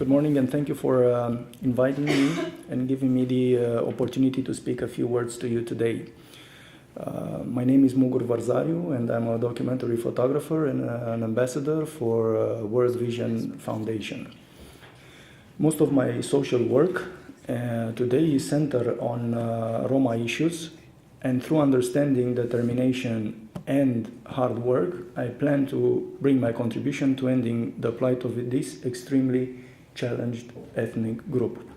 Good morning, and thank you for inviting me and giving me the opportunity to speak a few words to you today. My name is Mugur Varzariu, and I'm a documentary photographer and an ambassador for World Vision Foundation. Most of my social work today is centered on Roma issues, and through understanding, determination, and hard work, I plan to bring my contribution to ending the plight of this extremely challenged ethnic group.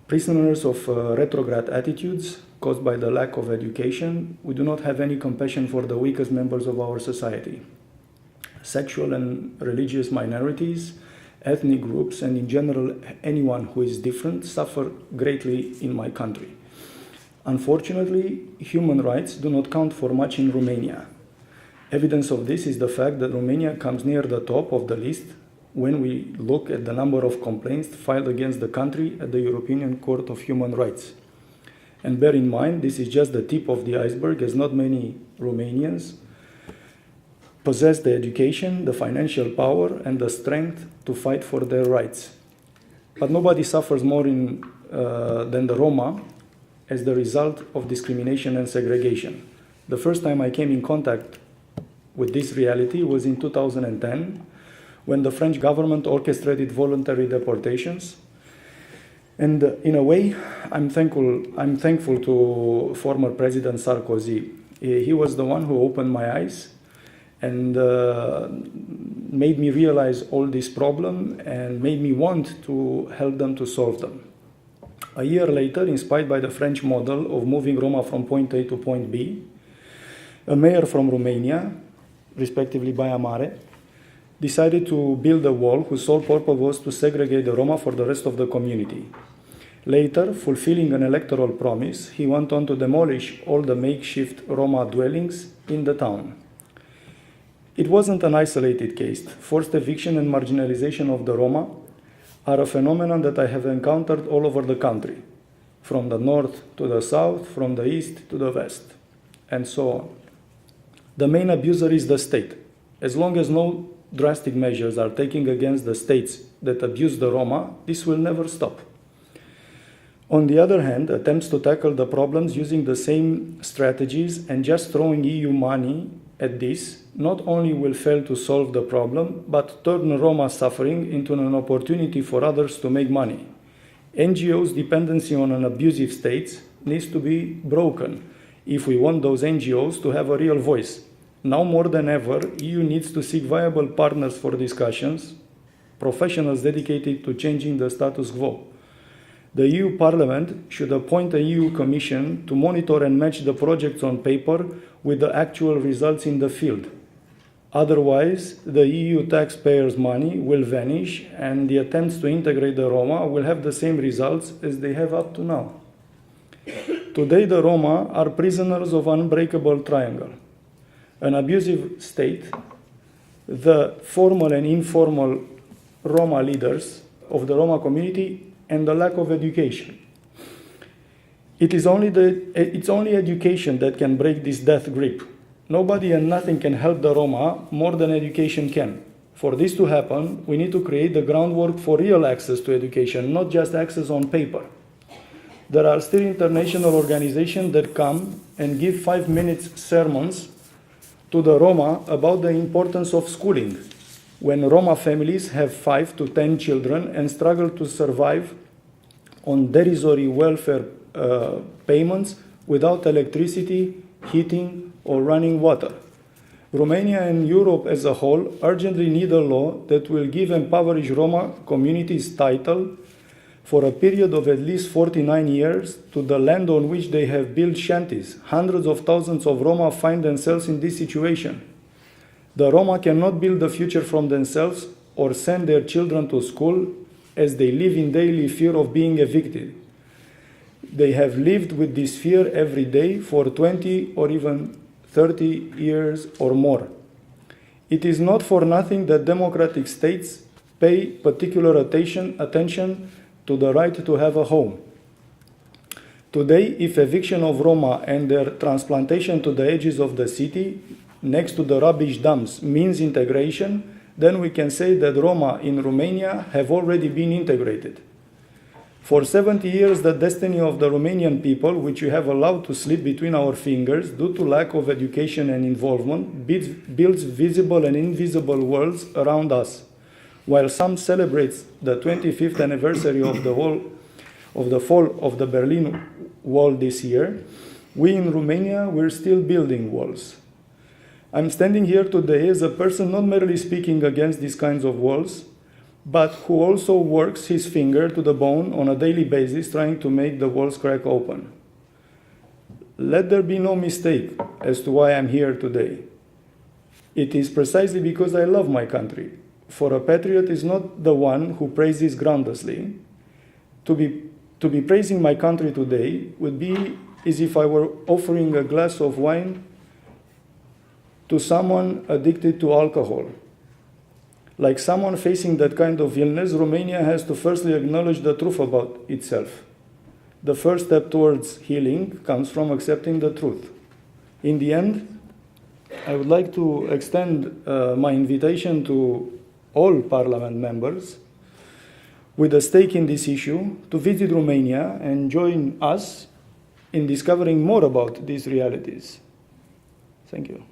Prisoners of retrograde attitudes caused by the lack of education, we do not have any compassion for the weakest members of our society. Sexual and religious minorities, ethnic groups, and in general anyone who is different suffer greatly in my country. Unfortunately, human rights do not count for much in Romania. Evidence of this is the fact that Romania comes near the top of the list when we look at the number of complaints filed against the country at the European Court of Human Rights. And bear in mind, this is just the tip of the iceberg, as not many Romanians possess the education, the financial power, and the strength to fight for their rights. But nobody suffers more than the Roma as the result of discrimination and segregation. The first time I came in contact with this reality was in 2010, when the French government orchestrated voluntary deportations. And in a way, I'm thankful to former President Sarkozy. He was the one who opened my eyes and made me realize all this problem and made me want to help them to solve them. A year later, inspired by the French model of moving Roma from point A to point B, a mayor from Romania, respectively Baia Mare, decided to build a wall whose sole purpose was to segregate the Roma for the rest of the community. Later, fulfilling an electoral promise, he went on to demolish all the makeshift Roma dwellings in the town. It wasn't an isolated case. Forced eviction and marginalization of the Roma are a phenomenon that I have encountered all over the country, from the north to the south, from the east to the west, and so on. The main abuser is the state. As long as no drastic measures are taken against the states that abuse the Roma, this will never stop. On the other hand, attempts to tackle the problems using the same strategies and just throwing EU money at this not only will fail to solve the problem, but turn Roma suffering into an opportunity for others to make money. NGOs' dependency on an abusive state needs to be broken if we want those NGOs to have a real voice. Now more than ever, EU needs to seek viable partners for discussions, professionals dedicated to changing the status quo. The EU Parliament should appoint a EU Commission to monitor and match the projects on paper with the actual results in the field. Otherwise, the EU taxpayers' money will vanish and the attempts to integrate the Roma will have the same results as they have up to now. Today, the Roma are prisoners of an unbreakable triangle: an abusive state, the formal and informal Roma leaders of the Roma community, and the lack of education. It's only education that can break this death grip. Nobody and nothing can help the Roma more than education can. For this to happen, we need to create the groundwork for real access to education, not just access on paper. There are still international organizations that come and give 5-minute sermons to the Roma about the importance of schooling, when Roma families have 5 to 10 children and struggle to survive on derisory welfare payments without electricity, heating, or running water. Romania and Europe as a whole urgently need a law that will give impoverished Roma communities title for a period of at least 49 years to the land on which they have built shanties. Hundreds of thousands of Roma find themselves in this situation. The Roma cannot build a future from themselves or send their children to school as they live in daily fear of being evicted. They have lived with this fear every day for 20 or even 30 years or more. It is not for nothing that democratic states pay particular attention to the right to have a home. Today, if eviction of Roma and their transplantation to the edges of the city, next to the rubbish dumps, means integration, then we can say that Roma in Romania have already been integrated. For 70 years, the destiny of the Romanian people, which we have allowed to slip between our fingers due to lack of education and involvement, builds visible and invisible worlds around us. While some celebrate the 25th anniversary of the fall of the Berlin Wall this year, we in Romania, we're still building walls. I'm standing here today as a person not merely speaking against these kinds of walls, but who also works his finger to the bone on a daily basis trying to make the walls crack open. Let there be no mistake as to why I'm here today. It is precisely because I love my country. For a patriot is not the one who praises groundlessly. To be praising my country today would be as if I were offering a glass of wine to someone addicted to alcohol. Like someone facing that kind of illness, Romania has to firstly acknowledge the truth about itself. The first step towards healing comes from accepting the truth. In the end, I would like to extend my invitation to all parliament members with a stake in this issue to visit Romania and join us in discovering more about these realities. Thank you.